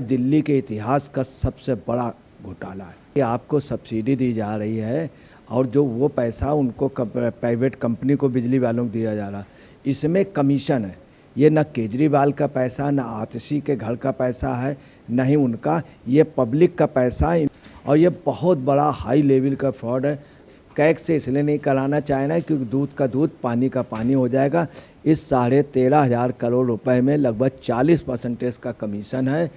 दिल्ली के इतिहास का सबसे बड़ा घोटाला है। कि आपको सब्सिडी दी जा रही है और जो वो पैसा उनको प्राइवेट कंपनी को बिजली वालों को दिया जा रहा है, इसमें कमीशन है। ये न केजरीवाल का पैसा, न आतिशी के घर का पैसा है, न ही उनका, ये पब्लिक का पैसा है। और ये बहुत बड़ा हाई लेवल का फ्रॉड है। कैग से इसलिए नहीं कराना चाहना क्योंकि दूध का दूध पानी का पानी हो जाएगा। इस 13,500 करोड़ रुपए में लगभग 40% का कमीशन है।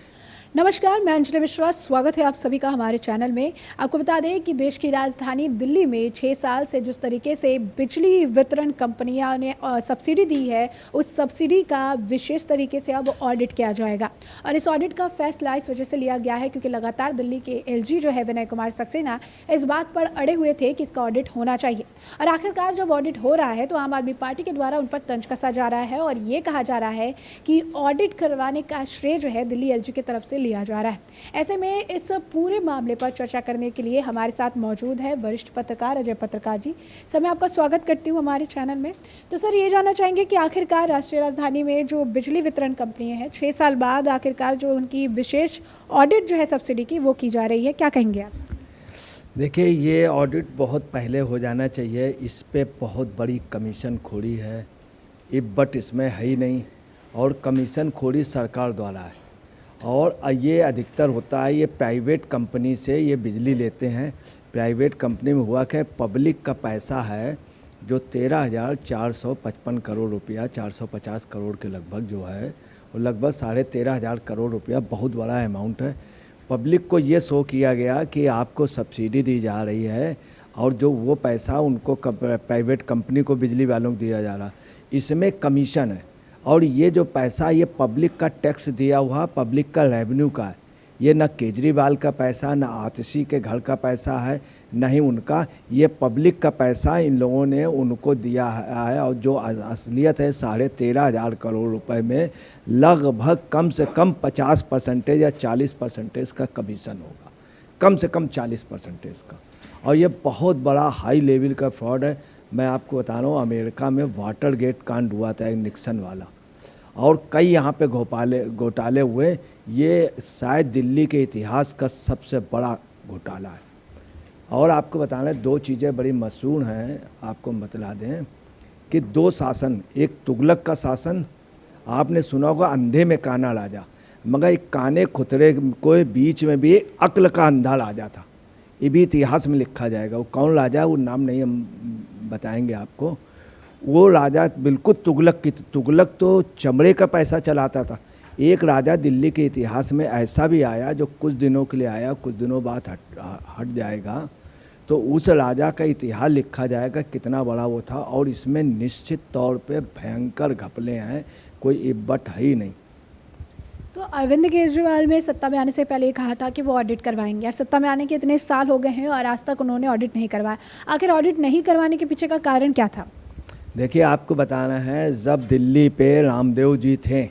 नमस्कार, मैं अंजलि मिश्रा, स्वागत है आप सभी का हमारे चैनल में। आपको बता दें कि देश की राजधानी दिल्ली में 6 साल से जिस तरीके से बिजली वितरण कंपनियां ने सब्सिडी दी है, उस सब्सिडी का विशेष तरीके से अब ऑडिट किया जाएगा। और इस ऑडिट का फैसला इस वजह से लिया गया है क्योंकि लगातार दिल्ली के एलजी जो है विनय कुमार सक्सेना इस बात पर अड़े हुए थे कि इसका ऑडिट होना चाहिए। और आखिरकार जब ऑडिट हो रहा है तो आम आदमी पार्टी के द्वारा उन पर तंज कसा जा रहा है और ये कहा जा रहा है कि ऑडिट करवाने का श्रेय जो है दिल्ली एलजी की तरफ से लिया जा रहा है। ऐसे में इस पूरे मामले पर चर्चा करने के लिए हमारे साथ मौजूद है वरिष्ठ पत्रकार अजय पत्रकार जी। सर, मैं आपका स्वागत करती हूं हमारे चैनल में। तो सर, ये जानना चाहेंगे कि आखिरकार राष्ट्रीय राजधानी में जो बिजली वितरण कंपनियां हैं, 6 साल बाद आखिरकार जो उनकी विशेष ऑडिट जो है सब्सिडी की वो की जा रही है, क्या कहेंगे आप? देखिए, ये ऑडिट बहुत पहले हो जाना चाहिए। इस पे बहुत बड़ी कमीशन खोरी है, बट इसमें है ही नहीं। और कमीशन खोरी सरकार द्वारा है और ये अधिकतर होता है, ये प्राइवेट कंपनी से ये बिजली लेते हैं। प्राइवेट कंपनी में हुआ क्या, पब्लिक का पैसा है जो 13,455 करोड़ रुपया, 450 करोड़ के लगभग जो है, वो लगभग 13,500 करोड़ रुपया बहुत बड़ा अमाउंट है। पब्लिक को ये शो किया गया कि आपको सब्सिडी दी जा रही है और जो वो पैसा उनको प्राइवेट कंपनी को बिजली वालों को दिया जा रहा है, इसमें कमीशन है। और ये जो पैसा, ये पब्लिक का टैक्स दिया हुआ, पब्लिक का रेवेन्यू का है। ये न केजरीवाल का पैसा, न आतिशी के घर का पैसा है, न ही उनका, ये पब्लिक का पैसा इन लोगों ने उनको दिया है। और जो असलियत है 13,500 करोड़ रुपए में लगभग कम से कम 50% या 40% का कमीशन होगा, कम से कम 40% का। और ये बहुत बड़ा हाई लेवल का फ्रॉड है। मैं आपको बता रहा हूँ, अमेरिका में वाटर गेट कांड हुआ था, एक निक्सन वाला, और कई यहाँ पे घोटाले हुए। ये शायद दिल्ली के इतिहास का सबसे बड़ा घोटाला है। और आपको बताना, 2 चीज़ें बड़ी मशहूर हैं, आपको बतला दें कि 2 शासन, एक तुगलक का शासन, आपने सुना होगा अंधे में काना राजा, मगर एक काने खुतरे को बीच में भी अक्ल का अंधा राजा था। ये भी इतिहास में लिखा जाएगा। वो कौन राजा, वो नाम नहीं हम बताएंगे आपको। वो राजा बिल्कुल तुगलक तो चमड़े का पैसा चलाता था। एक राजा दिल्ली के इतिहास में ऐसा भी आया जो कुछ दिनों के लिए आया, कुछ दिनों बाद हट जाएगा। तो उस राजा का इतिहास लिखा जाएगा कितना बड़ा वो था। और इसमें निश्चित तौर पे भयंकर घपले हैं, कोई इब्बट है ही नहीं। तो अरविंद केजरीवाल में सत्ता में आने से पहले ये कहा था कि वो ऑडिट करवाएंगे, और सत्ता में आने के इतने साल हो गए हैं और आज तक उन्होंने ऑडिट नहीं करवाया। आखिर ऑडिट नहीं करवाने के पीछे का कारण क्या था? देखिए, आपको बताना है, जब दिल्ली पे रामदेव जी थे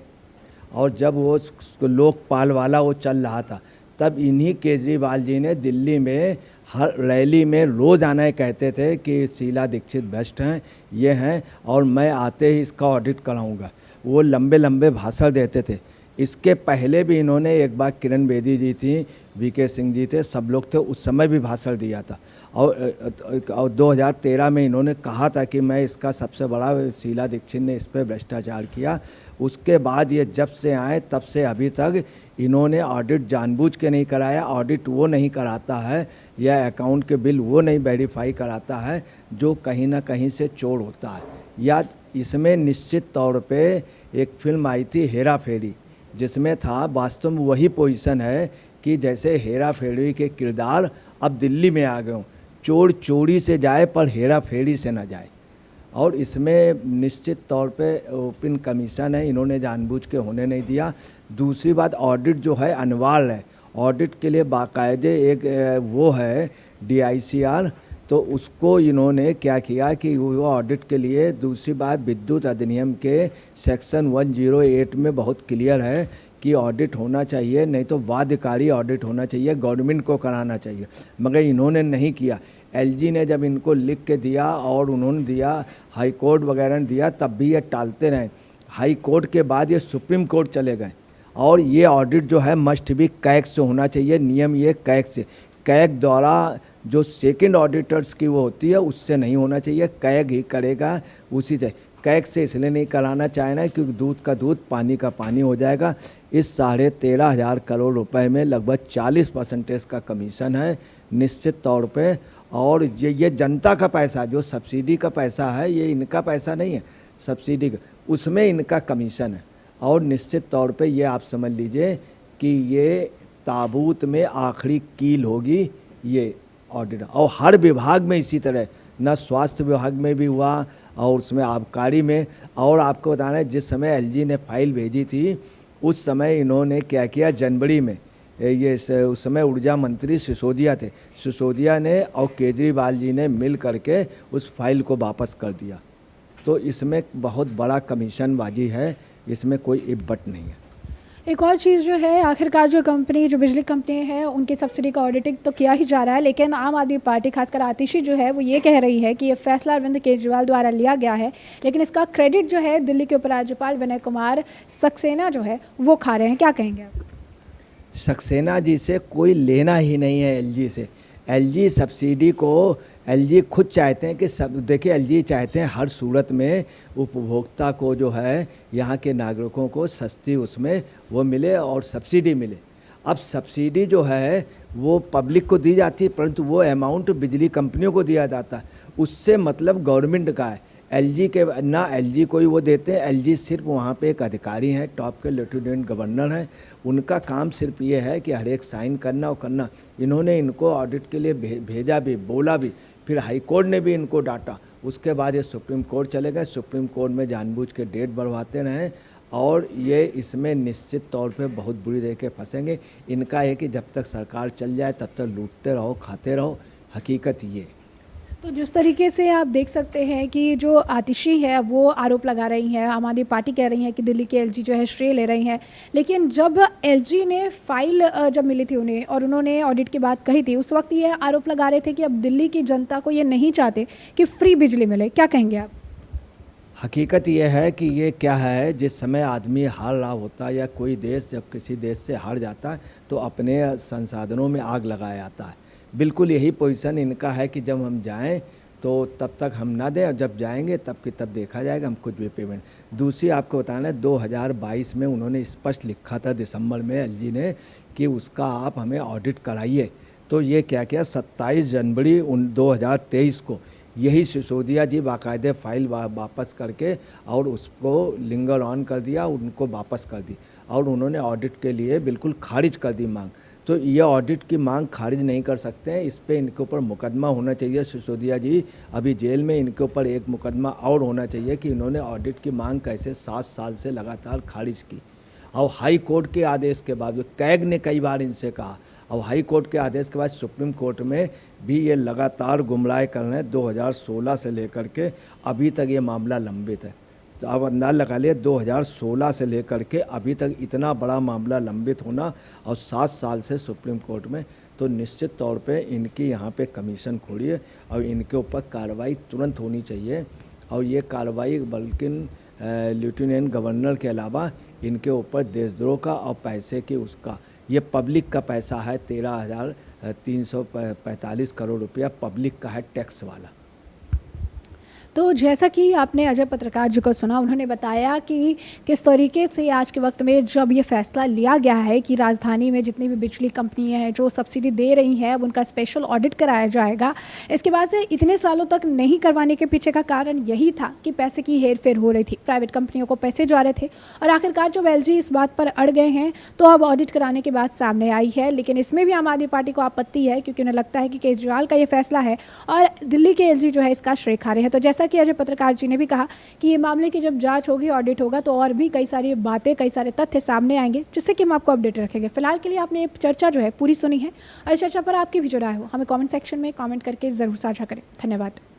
और जब वो लोकपाल वाला वो चल रहा था, तब इन्हीं केजरीवाल जी ने दिल्ली में हर रैली में रोज़ आना कहते थे कि शीला दीक्षित बेस्ट हैं, ये हैं, और मैं आते ही इसका ऑडिट कराऊंगा। वो लंबे लंबे भाषण देते थे। इसके पहले भी इन्होंने एक बार किरण बेदी जी थी, वीके सिंह जी थे, सब लोग थे, उस समय भी भाषण दिया था। और 2013 में इन्होंने कहा था कि मैं इसका सबसे बड़ा, शीला दीक्षित ने इस पर भ्रष्टाचार किया। उसके बाद ये जब से आए तब से अभी तक इन्होंने ऑडिट जानबूझ के नहीं कराया। ऑडिट वो नहीं कराता है या अकाउंट के बिल वो नहीं वेरीफाई कराता है जो कहीं ना कहीं से चोर होता है। या इसमें निश्चित तौर पे एक फिल्म आई थी हेरा फेरी, जिसमें था वास्तव में वही पोजीशन है कि जैसे हेरा फेरी के किरदार अब दिल्ली में आ गए हों, चोर चोरी से जाए पर हेरा फेरी से ना जाए। और इसमें निश्चित तौर पे ओपन कमीशन है, इन्होंने जानबूझ के होने नहीं दिया। दूसरी बात, ऑडिट जो है अनिवार्य है। ऑडिट के लिए बाकायदे एक वो है DICR, तो उसको इन्होंने क्या किया कि वो ऑडिट के लिए, दूसरी बात, विद्युत अधिनियम के सेक्शन 108 में बहुत क्लियर है कि ऑडिट होना चाहिए, नहीं तो बाध्यकारी ऑडिट होना चाहिए, गवर्नमेंट को कराना चाहिए, मगर इन्होंने नहीं किया। LG ने जब इनको लिख के दिया और उन्होंने दिया, हाई कोर्ट वगैरह ने दिया, तब भी ये टालते रहे। हाई कोर्ट के बाद ये सुप्रीम कोर्ट चले गए और ये ऑडिट जो है मस्ट भी कैग से होना चाहिए। नियम ये कैग से, कैग द्वारा जो सेकंड ऑडिटर्स की वो होती है उससे नहीं होना चाहिए, कैग ही करेगा उसी से। कैग से इसलिए नहीं कराना चाहना है क्योंकि दूध का दूध पानी का पानी हो जाएगा। इस 13,500 करोड़ रुपए में लगभग 40% का कमीशन है निश्चित तौर पे। और ये जनता का पैसा, जो सब्सिडी का पैसा है, ये इनका पैसा नहीं है सब्सिडी का, उसमें इनका कमीशन है। और निश्चित तौर पे ये आप समझ लीजिए कि ये ताबूत में आखिरी कील होगी ये ऑडिट। और हर विभाग में इसी तरह, न स्वास्थ्य विभाग में भी हुआ और उसमें आबकारी में। और आपको बताना है जिस समय एलजी ने फाइल भेजी थी उस समय इन्होंने क्या किया, जनवरी में ये उस समय ऊर्जा मंत्री सिसोदिया थे, सिसोदिया ने और केजरीवाल जी ने मिल करके उस फाइल को वापस कर दिया। तो इसमें बहुत बड़ा कमीशनबाजी है, इसमें कोई इब्बट नहीं है। एक और चीज़ जो है, आखिरकार जो बिजली कंपनी है उनकी सब्सिडी का ऑडिटिंग तो किया ही जा रहा है, लेकिन आम आदमी पार्टी खासकर आतिशी जो है वो ये कह रही है कि ये फैसला अरविंद केजरीवाल द्वारा लिया गया है, लेकिन इसका क्रेडिट जो है दिल्ली के उपराज्यपाल विनय कुमार सक्सेना जो है वो खा रहे हैं। क्या कहेंगे आप? सक्सेना जी से कोई लेना ही नहीं है एलजी से। एलजी सब्सिडी को, एलजी खुद चाहते हैं कि सब, देखिए एलजी चाहते हैं हर सूरत में उपभोक्ता को जो है, यहाँ के नागरिकों को सस्ती उसमें वो मिले और सब्सिडी मिले। अब सब्सिडी जो है वो पब्लिक को दी जाती है, परंतु वो अमाउंट बिजली कंपनियों को दिया जाता है, उससे मतलब गवर्नमेंट का है। एलजी के ना एलजी को ही वो देते हैं, एलजी सिर्फ वहाँ पे एक अधिकारी हैं, टॉप के लेफ्टिनेंट गवर्नर हैं, उनका काम सिर्फ ये है कि हर एक साइन करना और करना। इन्होंने इनको ऑडिट के लिए भेजा भी, बोला भी, फिर हाई कोर्ट ने भी इनको डांटा, उसके बाद ये सुप्रीम कोर्ट चले गए। सुप्रीम कोर्ट में जानबूझ के डेट बढ़वाते रहे और ये इसमें निश्चित तौर पे बहुत बुरी तरह के फंसेंगे। इनका है कि जब तक सरकार चल जाए तब तक लूटते रहो, खाते रहो, हकीकत ये। तो जिस तरीके से आप देख सकते हैं कि जो आतिशी है वो आरोप लगा रही हैं, आम आदमी पार्टी कह रही है कि दिल्ली के एलजी जो है श्रेय ले रही हैं, लेकिन जब एलजी ने फाइल जब मिली थी उन्हें और उन्होंने ऑडिट की बात कही थी, उस वक्त ये आरोप लगा रहे थे कि अब दिल्ली की जनता को ये नहीं चाहते कि फ्री बिजली मिले। क्या कहेंगे आप? हकीकत यह है कि ये क्या है, जिस समय आदमी हार रहा होता है या कोई देश जब किसी देश से हार जाता है तो अपने संसाधनों में आग लगाया जाता है। बिल्कुल यही पोजीशन इनका है कि जब हम जाएं तो तब तक हम ना दें और जब जाएंगे तब की तब देखा जाएगा, हम कुछ भी पेमेंट। दूसरी आपको बताना है 2022 में उन्होंने स्पष्ट लिखा था दिसंबर में एलजी ने कि उसका आप हमें ऑडिट कराइए। तो ये क्या किया, 27 जनवरी 2023 को यही सिसोदिया जी बाकायदे फाइल वापस करके और उसको लिंगर ऑन कर दिया, उनको वापस कर दी और उन्होंने ऑडिट के लिए बिल्कुल खारिज कर दी मांग। तो ये ऑडिट की मांग खारिज नहीं कर सकते हैं, इस पे इनके ऊपर मुकदमा होना चाहिए। सिसोदिया जी अभी जेल में, इनके ऊपर एक मुकदमा और होना चाहिए कि इन्होंने ऑडिट की मांग कैसे 7 साल से लगातार खारिज की। और हाई कोर्ट के आदेश के बाद, कैग ने कई बार इनसे कहा, और हाई कोर्ट के आदेश के बाद सुप्रीम कोर्ट में भी ये लगातार गुमराह कर रहे हैं। 2016 से लेकर के अभी तक ये मामला लंबित है। तो आप अंदाज़ लगा लिए 2016 से लेकर के अभी तक इतना बड़ा मामला लंबित होना और 7 साल से सुप्रीम कोर्ट में, तो निश्चित तौर पे इनकी यहाँ पे कमीशन खोड़ी है और इनके ऊपर कार्रवाई तुरंत होनी चाहिए। और ये कार्रवाई बल्कि लेफ्टिनेंट गवर्नर के अलावा इनके ऊपर देशद्रोह का और पैसे की उसका, ये पब्लिक का पैसा है, 13,345 करोड़ रुपया पब्लिक का है, टैक्स वाला। तो जैसा कि आपने अजय पत्रकार जी को सुना, उन्होंने बताया कि किस तरीके से आज के वक्त में जब ये फैसला लिया गया है कि राजधानी में जितनी भी बिजली कंपनियां हैं जो सब्सिडी दे रही हैं अब उनका स्पेशल ऑडिट कराया जाएगा। इसके बाद से इतने सालों तक नहीं करवाने के पीछे का कारण यही था कि पैसे की हेरफेर हो रही थी, प्राइवेट कंपनियों को पैसे जा रहे थे। और आखिरकार जब एलजी इस बात पर अड़ गए हैं तो अब ऑडिट कराने की बात सामने आई है, लेकिन इसमें भी आम आदमी पार्टी को आपत्ति है क्योंकि उन्हें लगता है कि केजरीवाल का ये फैसला है और दिल्ली के एलजी जो है इसका श्रेय खा रहे हैं। तो जैसा कि अजय पत्रकार जी ने भी कहा कि ये मामले की जब जांच होगी, ऑडिट होगा, तो और भी कई सारी बातें, कई सारे तथ्य सामने आएंगे जिससे कि हम आपको अपडेट रखेंगे। फिलहाल के लिए आपने चर्चा जो है पूरी सुनी है और इस चर्चा पर आपकी भी जो राय हो हमें कमेंट सेक्शन में कमेंट करके ज़रूर साझा करें। धन्यवाद।